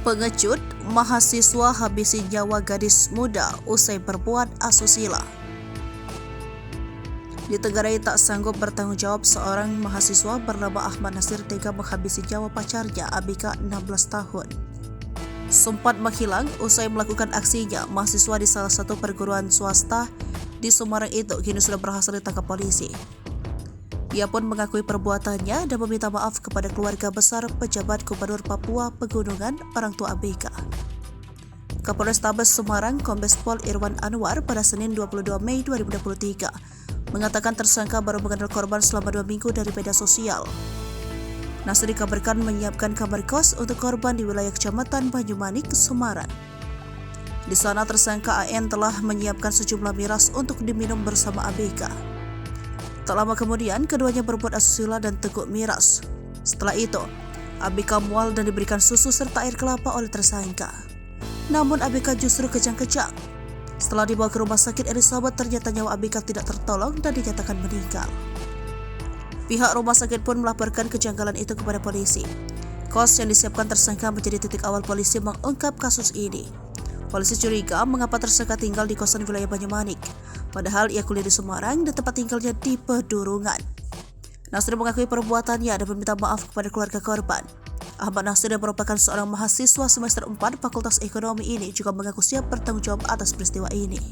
Pengecut, mahasiswa habisi nyawa gadis muda usai berbuat asusila. Di Tenggarai tak sanggup bertanggung jawab, seorang mahasiswa bernama Ahmad Nasir tega menghabisi nyawa pacarnya Abika 16 tahun. Sempat menghilang usai melakukan aksinya, mahasiswa di salah satu perguruan swasta di Semarang itu kini sudah berhasil ditangkap polisi. Ia pun mengakui perbuatannya dan meminta maaf kepada keluarga besar pejabat Gubernur Papua Pegunungan, orang tua Abika. Kapolrestabes Semarang, Kombes Pol Irwan Anwar pada Senin 22 Mei 2023 mengatakan tersangka baru mengenal korban selama 2 minggu dari media sosial. Nasir dikabarkan menyiapkan kamar kos untuk korban di wilayah Kecamatan Banyumanik, Semarang. Di sana tersangka AN telah menyiapkan sejumlah miras untuk diminum bersama Abika. Tak lama kemudian, keduanya berbuat asusila dan teguk miras. Setelah itu, Abika mual dan diberikan susu serta air kelapa oleh tersangka. Namun Abika justru kejang-kejang. Setelah dibawa ke rumah sakit Elizabeth, ternyata nyawa Abika tidak tertolong dan dinyatakan meninggal. Pihak rumah sakit pun melaporkan kejanggalan itu kepada polisi. Kos yang disiapkan tersangka menjadi titik awal polisi mengungkap kasus ini. Polisi curiga mengapa tersangka tinggal di kosan wilayah Banyumanik, padahal ia kuliah di Semarang dan tempat tinggalnya di Pedurungan. Nasir mengakui perbuatannya dan meminta maaf kepada keluarga korban. Ahmad Nasir yang merupakan seorang mahasiswa semester 4 Fakultas Ekonomi ini juga mengaku siap bertanggung jawab atas peristiwa ini.